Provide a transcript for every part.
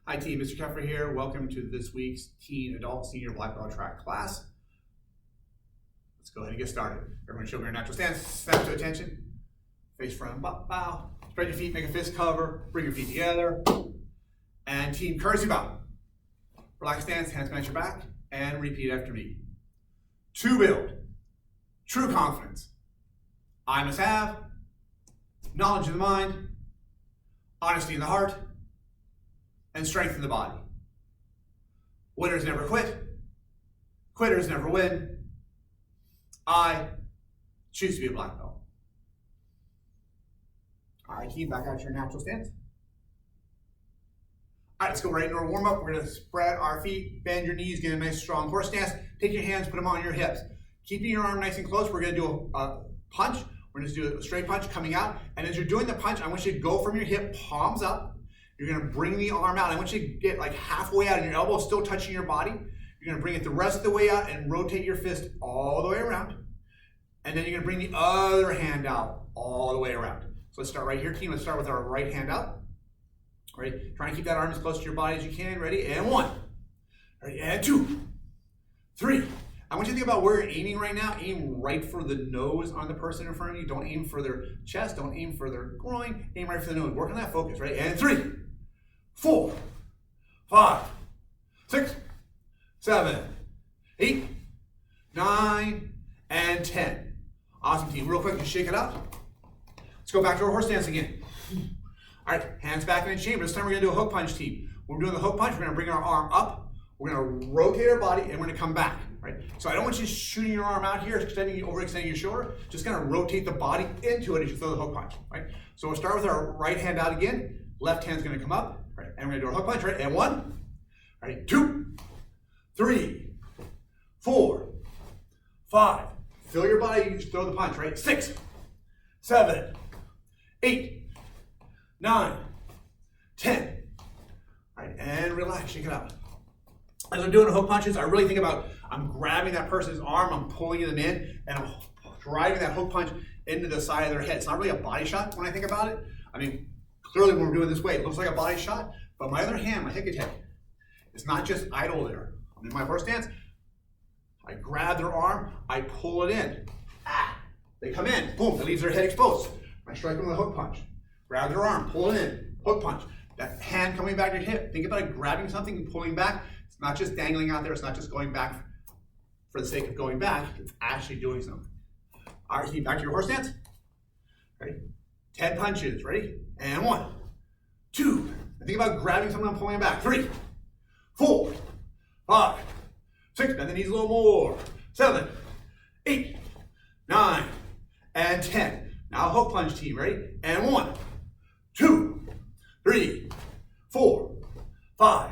Hi team, Mr. Keffer here. Welcome to this week's Teen Adult Senior Black Belt Track class. Let's go ahead and get started. Everyone show me your natural stance, snap to attention, face front, bow. Spread your feet, make a fist cover, bring your feet together. And team, courtesy bow. Relax stance, hands behind your back, and repeat after me. To build true confidence, I must have knowledge in the mind, honesty in the heart, and strength in the body. Winners never quit. Quitters never win. I choose to be a black belt. All right, team, back out to your natural stance. All right, let's go right into our warm-up. We're going to spread our feet, bend your knees, get a nice strong horse stance. Take your hands, put them on your hips. Keeping your arm nice and close, we're going to do a punch. We're going to do a straight punch coming out. And as you're doing the punch, I want you to go from your hip, palms up. You're going to bring the arm out. I want you to get like halfway out and your elbow still touching your body. You're going to bring it the rest of the way out and rotate your fist all the way around. And then you're going to bring the other hand out all the way around. So let's start right here, team. Let's start with our right hand out. Ready? Try and keep that arm as close to your body as you can. Ready? And one. Ready? And two. Three. I want you to think about where you're aiming right now. Aim right for the nose on the person in front of you. Don't aim for their chest. Don't aim for their groin. Aim right for the nose. Work on that focus. Ready? And 3, 4, 5, 6, 7, 8, 9, and 10. Awesome, team. Real quick, just shake it out. Let's go back to our horse stance again. All right, hands back in the chamber. This time we're going to do a hook punch, team. When we're doing the hook punch, we're going to bring our arm up. We're going to rotate our body, and we're going to come back. Right? So I don't want you shooting your arm out here, overextending your shoulder. Just kind of rotate the body into it as you throw the hook punch. Right? So we'll start with our right hand out again. Left hand's going to come up. Right? And we're going to do our hook punch. Right? And 1, right? 2, 3, 4, 5. Feel your body. You just throw the punch. Right? 6, 7, 8, 9, 10. Right? And relax. Shake it out. As I'm doing hook punches, I really think about I'm grabbing that person's arm, I'm pulling them in, and I'm driving that hook punch into the side of their head. It's not really a body shot when I think about it. I mean, clearly when we're doing this way, it looks like a body shot, but my other hand, my hick attack, it's not just idle there. I'm in my horse stance, I grab their arm, I pull it in. They come in, boom, it leaves their head exposed. I strike them with a hook punch. Grab their arm, pull it in, hook punch. That hand coming back to your hip. Think about it, grabbing something and pulling back. It's not just dangling out there. It's not just going back for the sake of going back. It's actually doing something. All right, team, back to your horse stance. Ready? 10 punches. Ready? And 1, 2. And think about grabbing someone and pulling it back. 3, 4, 5, 6. Bend the knees a little more. 7, 8, 9, and 10. Now hook punch, team. Ready? And 1, 2, 3, 4, 5,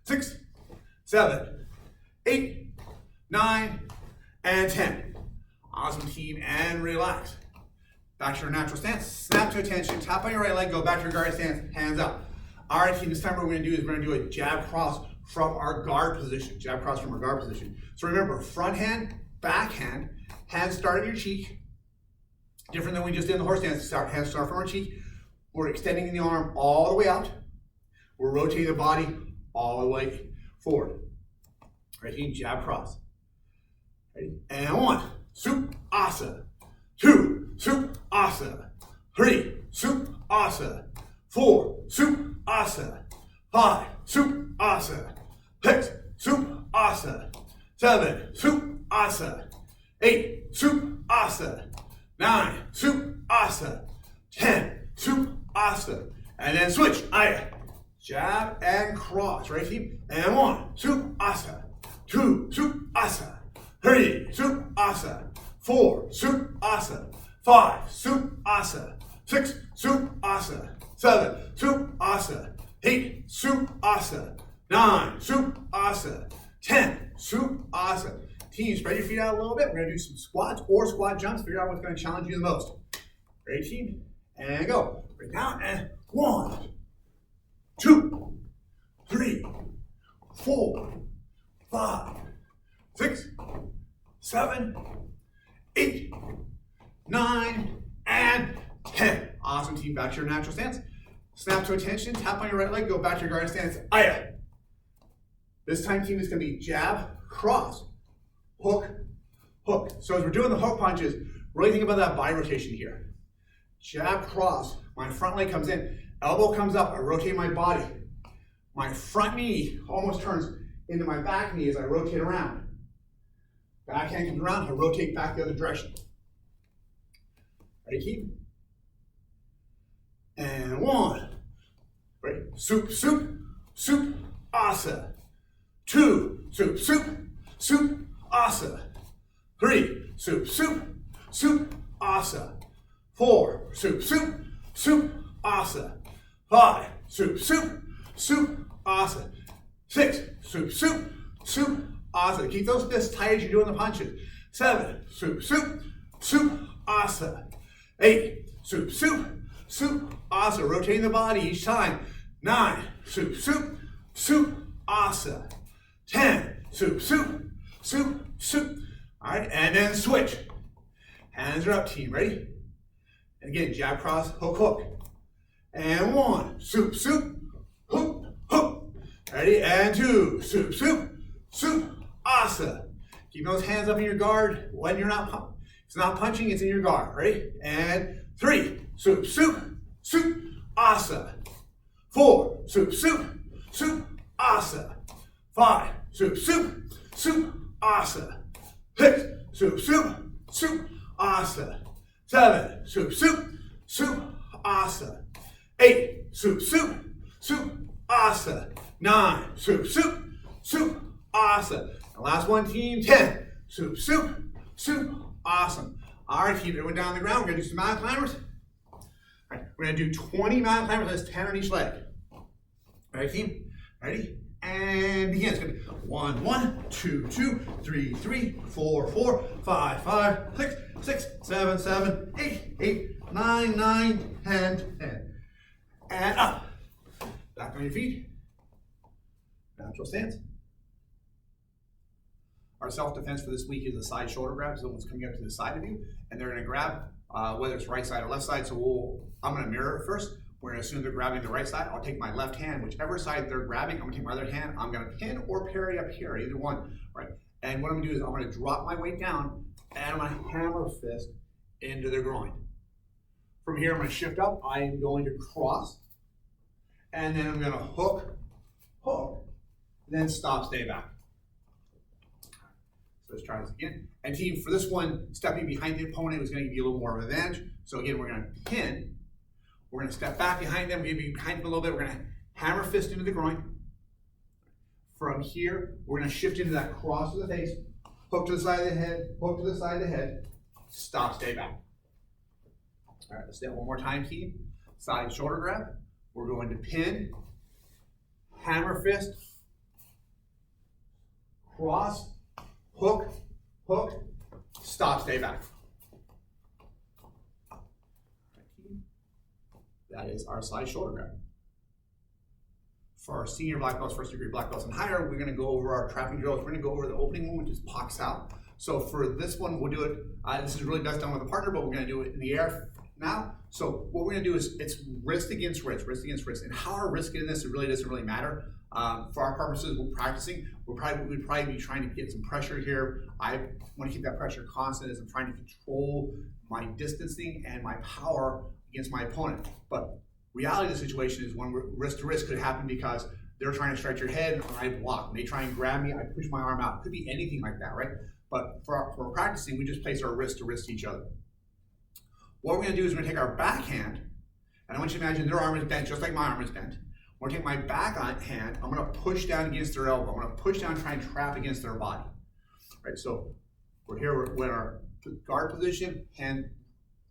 6, 7, 8, 9, and 10. Awesome, team, and relax. Back to your natural stance. Snap to attention. Tap on your right leg. Go back to your guard stance. Hands up. All right, team. This time what we're going to do is we're going to do a jab cross from our guard position. Jab cross from our guard position. So remember, front hand, back hand. Hands start at your cheek. Different than we just did in the horse stance. Hands start from our cheek. We're extending the arm all the way out. We're rotating the body all the way forward. Right, team, jab cross. Ready? And 1, soup, asa. 2, soup, asa. 3, soup, asa. 4, soup, asa. 5, soup, asa. 6, soup, asa. 7, soup, asa. 8, soup, asa. 9, soup, asa. 10, soup, asa. And then switch. Jab and cross. Right, team? And 1, soup, asa. 2, soup, asa. 3, soup, asa. 4, soup, asa. 5, soup, asa. 6, soup, asa. 7, soup, asa. 8, soup, asa. 9, soup, asa. 10, soup, asa. Team, spread your feet out a little bit. We're going to do some squats or squat jumps. Figure out what's going to challenge you the most. Ready, team? And go. Right down and 1, 2, 3, 4, 5, 6, 7, 8, 9, and 10. Awesome, team. Back to your natural stance. Snap to attention, tap on your right leg, go back to your guard stance, aya. This time, team, is gonna be jab, cross, hook, hook. So as we're doing the hook punches, really think about that bi-rotation here. Jab, cross, my front leg comes in, elbow comes up, I rotate my body. My front knee almost turns into my back knee as I rotate around. Back hand comes around, I rotate back the other direction. Ready, keep? And one. Ready? Soup, soup, soup, asa. Two, soup, soup, soup, asa. Three, soup, soup, soup, asa. Four, soup, soup, soup, asa. Five, soup, soup, soup, asa. Six, soup, soup, soup, asa. Keep those fists tight as you're doing the punches. Seven, soup, soup, soup, asa. Eight, soup, soup, soup, asa. Rotating the body each time. 9, soup, soup, soup, asa. 10, soup, soup, soup, soup. All right, and then switch. Hands are up, team. Ready? And again, jab, cross, hook, hook. And 1, soup, soup, hook, hook. Ready? And 2, soup, soup, soup, asa. Keep those hands up in your guard when you're not punching. It's not punching, it's in your guard. Ready? And 3, soup, soup, soup, asa. 4, soup, soup, soup, asa. 5, soup, soup, soup, asa. 6, soup, soup, soup, asa. 7, soup, soup, soup, asa. 8, soup, soup, soup, asa. 9, soup, soup, soup, asa. And last one, team, 10, soup, soup, soup, awesome. All right, keep everyone down on the ground. We're gonna do some mountain climbers. All right, we're gonna do 20 mountain climbers, that's 10 on each leg. All right, team, ready? And begin. It's gonna be 1, 1, 2, 2, 3, 3, 4, 4, 5, 5, 6, 6, 7, 7, 8, 8, 9, 9, 10, 10. And up. Back on your feet. Natural stance. Our self-defense for this week is a side shoulder grab. Someone's coming up to the side of you, and they're gonna grab, whether it's right side or left side. So I'm gonna mirror it first. We're gonna assume they're grabbing the right side. I'll take my left hand, whichever side they're grabbing, I'm gonna take my other hand. I'm gonna pin or parry up here, either one, right? And what I'm gonna do is I'm gonna drop my weight down, and I'm gonna hammer fist into their groin. From here, I'm gonna shift up. I am going to cross, and then I'm gonna hook, hook, and then stop, stay back. So let's try this again. And team, for this one, stepping behind the opponent is going to give you a little more of an advantage. So again, we're going to pin. We're going to step back behind them. We're going to be behind them a little bit. We're going to hammer fist into the groin. From here, we're going to shift into that cross of the face. Hook to the side of the head. Hook to the side of the head. Stop, stay back. All right, let's do that one more time, team. Side shoulder grab. We're going to pin, hammer fist, cross, hook, hook, stop, stay back. That is our side shoulder grab. For our senior black belts, first degree black belts and higher, we're going to go over our trapping drills. We're going to go over the opening one, which is Pak Sao. So for this one, we'll do it, this is really best done with a partner, but we're going to do it in the air now. So what we're going to do is it's wrist against wrist, wrist against wrist. And how our wrist get in this, it really doesn't really matter. For our purposes, we're practicing. We'd probably be trying to get some pressure here. I want to keep that pressure constant as I'm trying to control my distancing and my power against my opponent. But reality of the situation is when we're wrist to wrist could happen because they're trying to stretch your head and I block. When they try and grab me, I push my arm out. It could be anything like that, right? But for practicing, we just place our wrist to wrist each other. What we're going to do is we're going to take our backhand, and I want you to imagine their arm is bent just like my arm is bent. I'm going to take my back hand, I'm going to push down against their elbow. I'm going to push down and try and trap against their body. Right, so we're here, we're in our guard position, and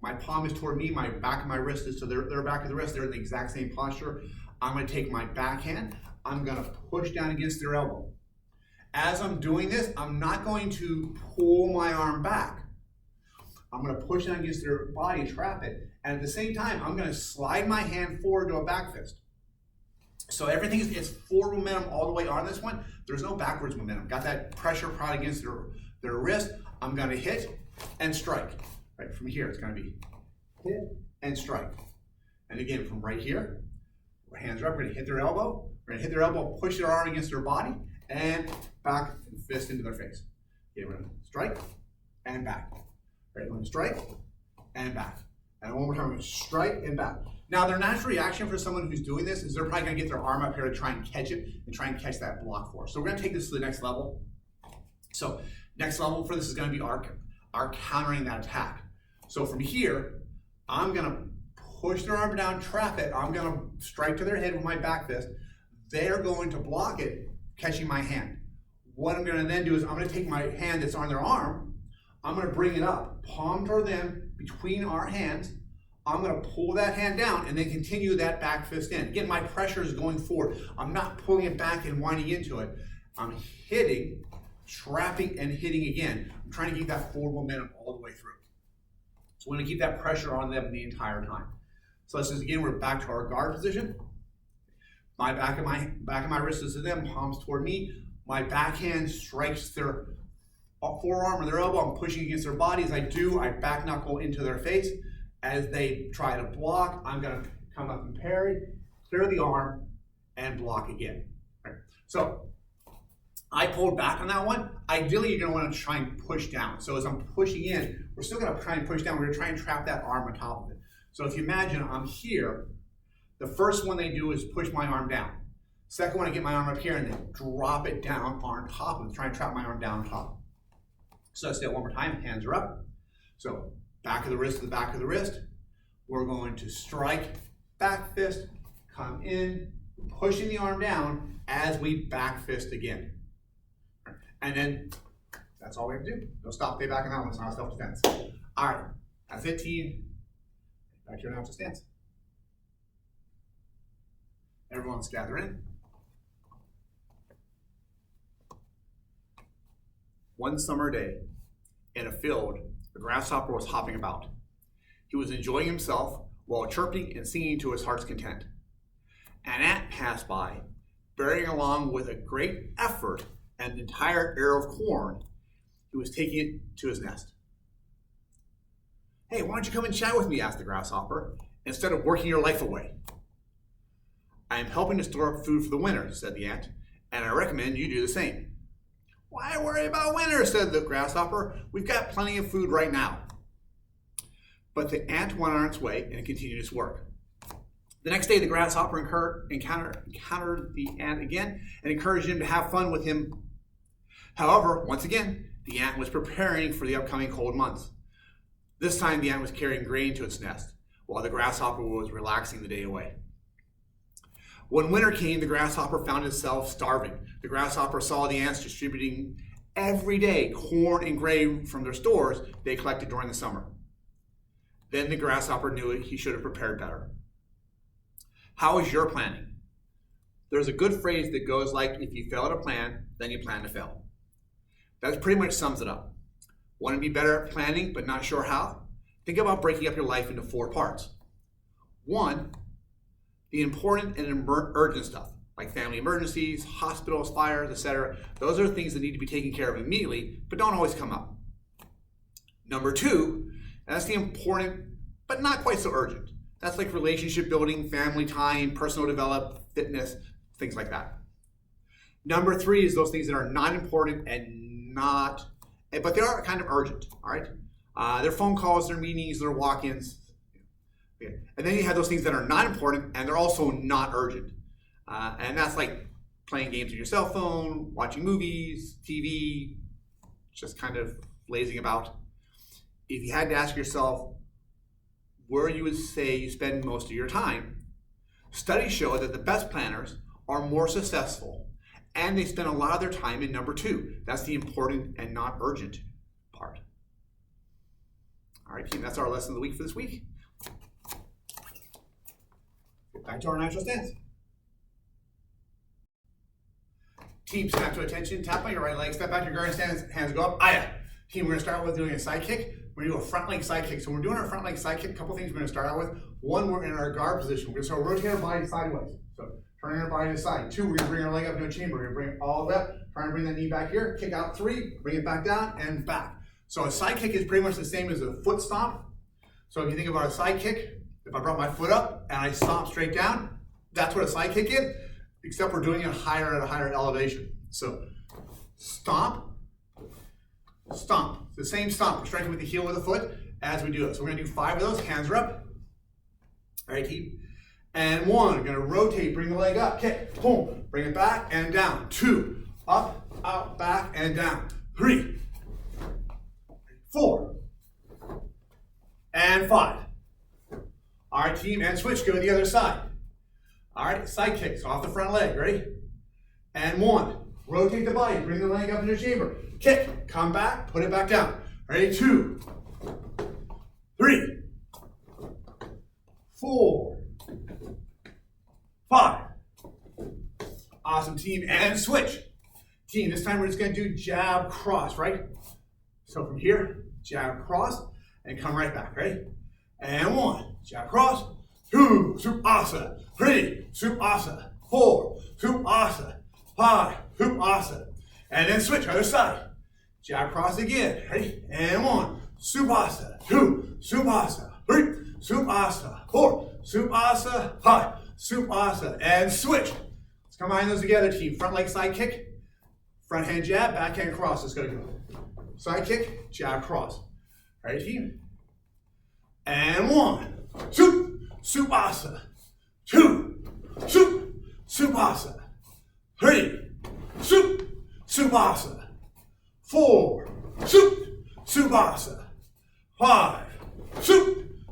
my palm is toward me, my back of my wrist is to their back of the wrist. They're in the exact same posture. I'm going to take my backhand, I'm going to push down against their elbow. As I'm doing this, I'm not going to pull my arm back. I'm going to push down against their body, trap it, and at the same time, I'm going to slide my hand forward to a back fist. So everything is forward momentum all the way on this one. There's no backwards momentum. Got that pressure probably against their wrist. I'm going to hit and strike. Right from here, it's going to be hit and strike. And again, from right here, Hands are up, we're gonna hit their elbow. We're gonna hit their elbow, push their arm against their body, and back and fist into their face. Okay, we're gonna strike and back. Right, we're gonna strike and back. And one more time, we're gonna strike and back. Now, their natural reaction for someone who's doing this is they're probably gonna get their arm up here to try and catch it and try and catch that block force. So we're gonna take this to the next level. So next level for this is gonna be our countering that attack. So from here, I'm gonna push their arm down, trap it. I'm gonna strike to their head with my back fist. They're going to block it, catching my hand. What I'm gonna then do is I'm gonna take my hand that's on their arm, I'm gonna bring it up, palm toward them, between our hands. I'm gonna pull that hand down and then continue that back fist in. Again, my pressure is going forward. I'm not pulling it back and winding into it. I'm hitting, trapping, and hitting again. I'm trying to keep that forward momentum all the way through. So we're gonna keep that pressure on them the entire time. So let's just, again, we're back to our guard position. My back of my wrist is to them, palms toward me. My backhand strikes their forearm or their elbow. I'm pushing against their body. As I do, I back knuckle into their face. As they try to block, I'm gonna come up and parry, clear the arm, and block again. Right. So I pulled back on that one. Ideally, you're gonna wanna try and push down. So as I'm pushing in, we're still gonna try and push down. We're gonna try and trap that arm on top of it. So if you imagine I'm here, the first one they do is push my arm down. Second one, I get my arm up here and then drop it down on top of it, try and trap my arm down on top. So let's do it one more time, hands are up. So back of the wrist to the back of the wrist. We're going to strike, back fist, come in, pushing the arm down as we back fist again. And then that's all we have to do. Don't stop, stay back on that one, it's not self-defense. All right, that's it, team. Back to your natural stance. Everyone's gather in. One summer day, in a field, a grasshopper was hopping about. He was enjoying himself while chirping and singing to his heart's content. An ant passed by, bearing along with a great effort an entire ear of corn. He was taking it to his nest. "Hey, why don't you come and chat with me?" asked the grasshopper, "instead of working your life away." "I am helping to store up food for the winter," said the ant, "and I recommend you do the same." "Why worry about winter?" said the grasshopper. "We've got plenty of food right now." But the ant went on its way and continued its work. The next day, the grasshopper encountered the ant again and encouraged him to have fun with him. However, once again, the ant was preparing for the upcoming cold months. This time, the ant was carrying grain to its nest, while the grasshopper was relaxing the day away. When winter came, the grasshopper found itself starving. The grasshopper saw the ants distributing every day corn and grain from their stores they collected during the summer. Then the grasshopper knew he should have prepared better. How is your planning? There's a good phrase that goes like, if you fail at a plan, then you plan to fail. That pretty much sums it up. Want to be better at planning but not sure how? Think about breaking up your life into 4 parts. 1, the important and urgent stuff, like family emergencies, hospitals, fires, etc. Those are things that need to be taken care of immediately, but don't always come up. Number 2, that's the important, but not quite so urgent. That's like relationship building, family time, personal development, fitness, things like that. Number 3 is those things that are not important and but they are kind of urgent, all right? They're phone calls, they're meetings, they're walk-ins. Okay. And then you have those things that are not important and they're also not urgent. And that's like playing games on your cell phone, watching movies, TV, just kind of lazing about. If you had to ask yourself where you would say you spend most of your time, studies show that the best planners are more successful and they spend a lot of their time in number 2. That's the important and not urgent part. All right, team, that's our lesson of the week for this week. Get back to our natural stance. Team, snap to attention, tap on your right leg, step back to your guard stance, hands go up, aya. Team, we're gonna start with doing a side kick. We're gonna do a front leg side kick. So when we're doing our front leg side kick, a couple things we're gonna start out with. 1, we're in our guard position. We're gonna start rotating our body sideways. So turning our body to the side. 2, we're gonna bring our leg up into a chamber. We're gonna bring it all the way up, trying to bring that knee back here, kick out 3, bring it back down and back. So a side kick is pretty much the same as a foot stomp. So if you think about a side kick, if I brought my foot up and I stomp straight down, That's what a side kick is, except we're doing it higher at a higher elevation. So stomp, stomp. It's the same stomp. We're striking with the heel of the foot as we do it. So we're going to do 5 of those. Hands are up. All right, keep. And 1, going to rotate, bring the leg up, kick, boom, bring it back and down. 2, up, out, back, and down. 3, 4, and 5. All right, team, and switch, go to the other side. All right, side kicks off the front leg, ready? And 1, rotate the body, bring the leg up into chamber. Kick, come back, put it back down. Ready, 2, 3, 4, 5. Awesome, team, and switch. Team, this time we're just gonna do jab, cross, right? So from here, jab, cross, and come right back, ready? And 1, jab, cross, 2, supasa, 3, supasa, 4, supasa, 5, supasa. And then switch, other side. Jab, cross again, ready? And 1, supasa, 2, supasa, 3, supasa, 4, supasa, 5, supasa, and switch. Let's combine those together, team. Front leg side kick, front hand jab, back hand cross. Let's go. Side kick, jab, cross. Ready, team? And 1, supasa, 2, supasa, 3, supasa, 4, supasa, 5,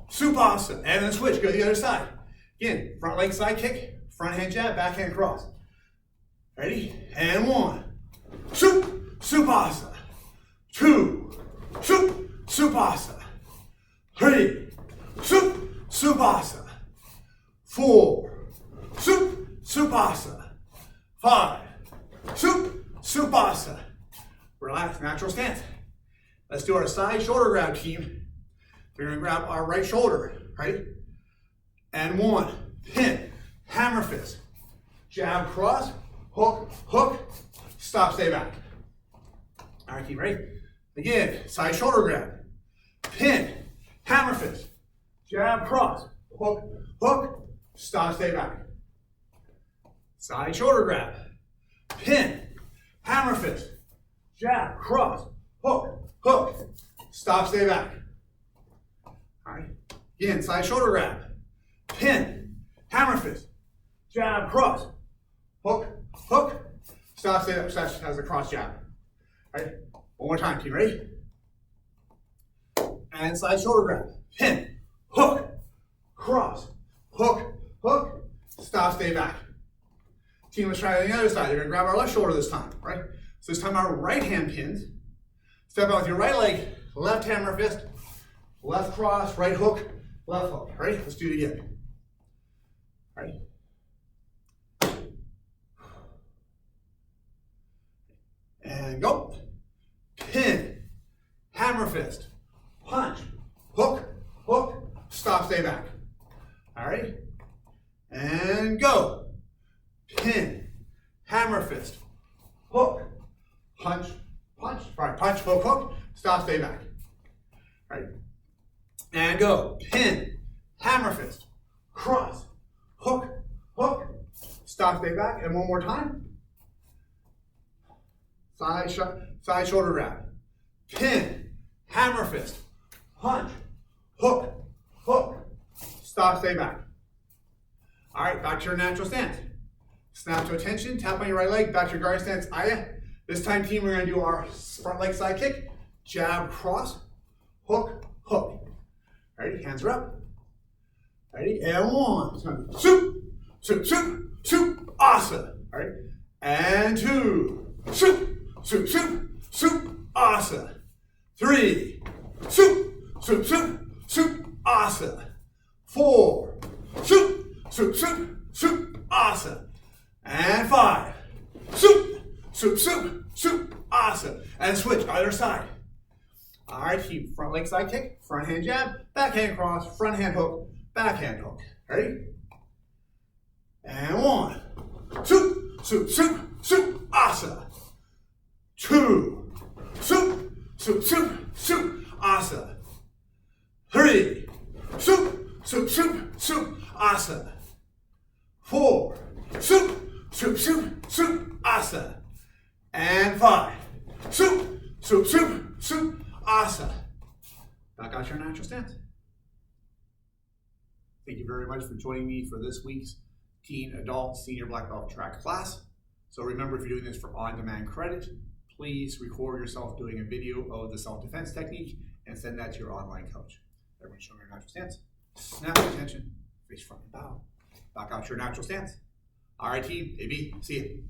supasa, and then switch, go to the other side. Again, front leg side kick, front hand jab, back hand cross. Ready? And 1, supasa, 2, supasa, 3, supasa, 4, supasa, 5, supasa. Relax, natural stance. Let's do our side shoulder grab, team. We're gonna grab our right shoulder, right? And 1, pin, hammer fist, jab, cross, hook, hook, stop, stay back. All right, team, ready? Again, side shoulder grab, pin, hammer fist, jab, cross, hook, hook, stop, stay back. Side shoulder grab, pin, hammer fist, jab, cross, hook, hook, stop, stay back. All right, again, side shoulder grab, pin, hammer fist, jab, cross, hook, hook, stop, stay back. That has a cross jab. All right, one more time, team, ready? And side shoulder grab, pin, hook, cross, hook, hook, stop, stay back. Team, let's try it on the other side. You're gonna grab our left shoulder this time, right? So this time our right hand pins. Step out with your right leg, left hammer fist, left cross, right hook, left hook. Ready? Let's do it again. Ready? And go. Pin, hammer fist, punch, hook, hook, stop, stay back. All right? And go. Pin, hammer fist, hook, punch, punch. All right, punch, hook, hook, stop, stay back. All right? And go. Pin, hammer fist, cross, hook, hook, stop, stay back. And one more time. Side shoulder grab. Pin, hammer fist, punch, hook, hook, stop, stay back. All right, back to your natural stance. Snap to attention, tap on your right leg, back to your guard stance, Aya. This time, team, we're gonna do our front leg side kick, jab, cross, hook, hook. Ready, hands are up. Ready, and 1, soup, soup, soup, soup, asa. All right, and 2, soup, soup, soup, soup, asa. 3, soup, soup, soup, soup, asa. 4, soup, soup, soup, soup, asa. And 5, soup, soup, soup, soup, asa. And switch, other side. All right, team, front leg side kick, front hand jab, back hand cross, front hand hook, back hand hook. Ready? And 1, soup, soup, soup, soup, asa. 2, soup, soup, soup, soup, asa. 3, soup, soup, soup, soup, asa. 4, asa. And 5. Soup, soup, soup, soup, asa. Back out your natural stance. Thank you very much for joining me for this week's Teen Adult Senior Black Belt Track class. So remember, if you're doing this for on-demand credit, please record yourself doing a video of the self-defense technique and send that to your online coach. Everyone showing your natural stance. Snap your attention, face front and bow. Back out your natural stance. All right, team, AB, see you.